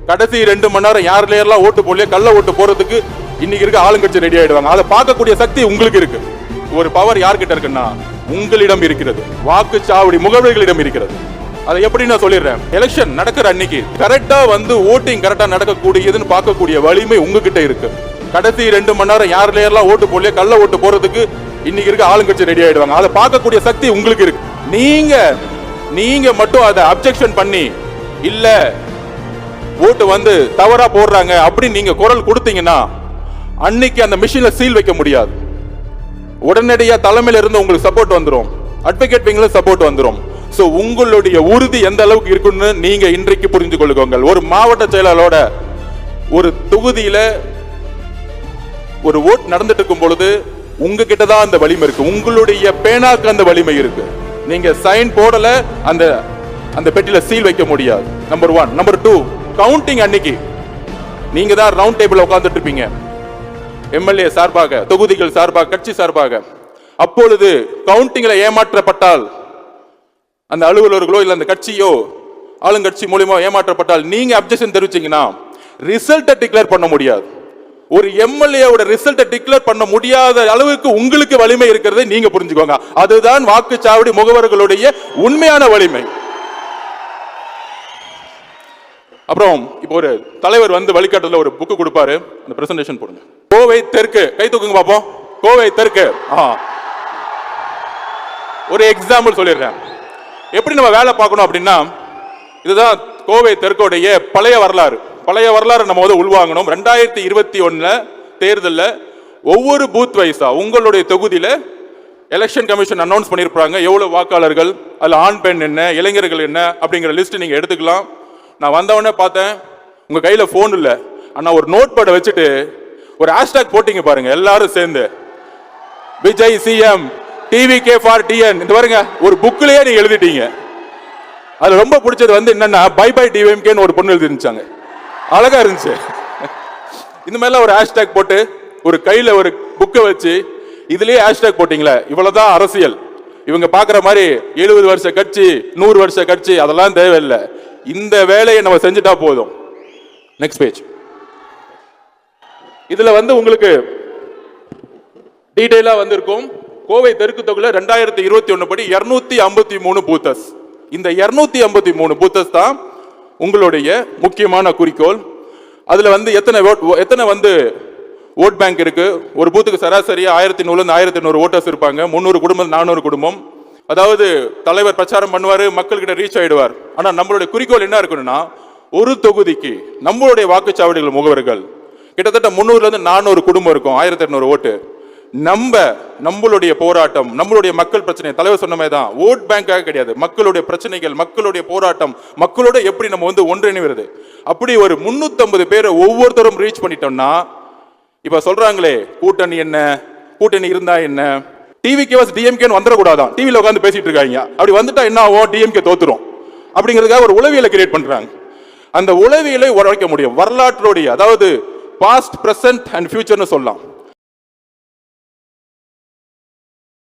கடைசி 2 மணி நேரம் யாருல எல்லாம் ஓட்டு போடலையோ கள்ள ஓட்டு போறதுக்கு இன்னைக்கு இருக்க ஆளுங்கட்சி ரெடி ஆயிடுவாங்க. அதை பார்க்கக்கூடிய சக்தி உங்களுக்கு இருக்கு. ஒரு பவர் யார்கிட்ட இருக்குன்னா உங்களிடம் இருக்கிறது, வாக்குச்சாவடி முகவர்களிடம் இருக்கிறது. அதை எப்படி நான் சொல்லிடுறேன், எலெக்ஷன் நடக்கிற அன்னைக்கு கரெக்டா வந்து ஓட்டிங் கரெக்டா நடக்கக்கூடியதுன்னு பார்க்கக்கூடிய வலிமை உங்ககிட்ட இருக்கு. கடைசி 2 மணி நேரம் யாருல எல்லாம் ஓட்டு போடலையோ கள்ள ஓட்டு போறதுக்கு இன்னைக்கு இருக்க ஆளுங்கட்சி ரெடி ஆயிடுவாங்க. அதை பார்க்கக்கூடிய சக்தி உங்களுக்கு இருக்கு. நீங்க மட்டும் அதை அப்செக்ஷன் பண்ணி இல்ல ஓட்டு வந்து தவறா போடுறாங்க அப்படி நீங்க குரல் கொடுத்தீங்கன்னா அன்னைக்கு அந்த மிஷின்ல சீல் வைக்க முடியாது. உடனடியா தலைமையில இருந்து உங்களுக்கு சப்போர்ட் வந்துரும், அட்வொகேட் விங்ல சப்போர்ட் வந்துரும். சோ உங்களுடைய உறுதி எந்த அளவுக்கு இருக்குன்னு நீங்க இன்றைக்கு புரிந்து கொள்ளுங்க. ஒரு மாவட்ட செயலாளரோட ஒரு தொகுதியில ஒரு ஓட் நடந்துட்டு இருக்கும் பொழுது உங்ககிட்ட தான் அந்த வலிமை இருக்கு, உங்களுடைய பேனாக்கு அந்த வலிமை இருக்கு. நீங்க சைன் போடல அந்த அந்த பெட்டியில சீல் வைக்க முடியாது. நம்பர் 1. நம்பர் 2, கவுண்டிங் அன்னைக்கு நீங்க தான் ரவுண்ட் டேபிள் உட்கார்ந்துட்டு இருப்பீங்க, எம்எல்ஏ சார்பாக, தொகுதிகள் சார்பாக, கட்சி சார்பாக. அப்பொழுது கவுண்டிங்ல ஏமாற்றப்பட்டால் அந்த அலுவலர்களோ இல்ல அந்த கட்சியோ ஆளுங்கட்சி மூலமா ஏமாற்றப்பட்டால் நீங்க அப்ஜெக்ஷன் தெரிவிச்சீங்கன்னா ரிசல்ட்டை டிக்ளேர் பண்ண முடியாது. ஒரு எம்எல்ஏவோட ரிசல்ட்டை டிக்ளேர் பண்ண முடியாத அளவுக்கு உங்களுக்கு வலிமை இருக்கிறதை நீங்க புரிஞ்சுக்கோங்க. அதுதான் வாக்குச்சாவடி முகவர்களுடைய உண்மையான வலிமை. அப்புறம் இப்போ ஒரு தலைவர் வந்து வழிகாட்டுல ஒரு புக் கொடுப்பாரு, அந்த பிரசன்டேஷன் போடுங்க. கோவை தெற்கு, கை தூக்குங்க பாப்போம். கோவை தெற்கு. ஒரு எக்ஸாம்பிள் சொல்லிடுறேன் எப்படி நம்ம வேலை பார்க்கணும் அப்படின்னா, இதுதான் கோவை தெற்குடைய பழைய வரலாறு நம்ம வந்து உள்வாங்கணும். 2021 தேர்தலில் ஒவ்வொரு பூத் வைஸா உங்களுடைய தொகுதியில எலெக்ஷன் கமிஷன் அனௌன்ஸ் பண்ணியிருப்பாங்க எவ்வளவு வாக்காளர்கள், அதுல ஆண் பெண் என்ன, இளைஞர்கள் என்ன அப்படிங்கிற லிஸ்ட் நீங்க எடுத்துக்கலாம். நான் வந்தவொடனே பார்த்தேன் உங்க கையில போன் இல்ல, ஆனா ஒரு நோட் பேட் வச்சுட்டு ஒரு ஹேஷ்டாக் போட்டீங்க பாருங்க, எல்லாரும் சேர்ந்து Vijay CM TVK for TN இந்த பாருங்க ஒரு புக்லயே நீங்க எழுதிட்டீங்க. அது ரொம்ப பிடிச்சது வந்து என்னன்னா பை பை டிவிஎம்கேன்னு ஒரு பொண்ணு எழுதிருந்துச்சாங்க, அழகா இருந்துச்சு. இந்த மாதிரிலாம் ஒரு ஹேஷ்டாக் போட்டு ஒரு கையில ஒரு புக்கை வச்சு இதுலயே ஹேஷ்டாக் போட்டீங்களே, இவ்வளவுதான் அரசியல். இவங்க பாக்குற மாதிரி 70 வருஷ கட்சி 100 வருஷ கட்சி அதெல்லாம் தேவையில்லை, இந்த வேலையை நம்ம செஞ்சுட்டா போதும். Next page. இதுல வந்து உங்களுக்கு டீடைலா வந்திருக்கும். கோவை தெற்கு தொகுதியில 2021 படி 253 பூத்தஸ். இந்த 253 பூத்தஸ் தான் உங்களுடைய முக்கியமான குறிக்கோள். அதுல வந்து எத்தனை வந்து ஓட் பேங்க் இருக்கு. ஒரு பூத்துக்கு சராசரியா 1100 ஓட்டர்ஸ் இருப்பாங்க. 300 குடும்பம் 400 குடும்பம். அதாவது தலைவர் பிரச்சாரம் பண்ணுவாரு, மக்கள்கிட்ட ரீச் ஆயிடுவார். ஆனா நம்மளுடைய குறிக்கோள் என்ன இருக்கணும்னா, ஒரு தொகுதிக்கு நம்மளுடைய வாக்குச்சாவடிகள் முகவர்கள் கிட்டத்தட்ட 300 இருந்து 400 குடும்பம் இருக்கும், 1800 ஓட்டு. நம்மளுடைய போராட்டம், நம்மளுடைய மக்கள் பிரச்சனை, தலைவர் சொன்ன மாதிரி தான், ஓட் பேங்காக கிடையாது, மக்களுடைய பிரச்சனைகள், மக்களுடைய போராட்டம், மக்களோட எப்படி நம்ம வந்து ஒன்றிணைவது. அப்படி ஒரு 350 பேரை ஒவ்வொருத்தரும் ரீச் பண்ணிட்டோம்னா, இப்ப சொல்றாங்களே கூட்டணி என்ன, கூட்டணி இருந்தா என்ன, டிவிகே டிஎம்கேன்னு வந்துடக்கூடாதான், டிவியில் உட்காந்து பேசிட்டு இருக்காங்க. அப்படி வந்துட்டா என்ன ஆகும், டிஎம்கே தோத்துரும் அப்படிங்கிறதுக்காக ஒரு உளவியலை கிரியேட் பண்றாங்க. அந்த உளவியலை உரைக்க முடியும் வரலாற்றுடைய, அதாவது பாஸ்ட் பிரசன்ட் அண்ட் ஃபியூச்சர்னு சொல்லலாம்.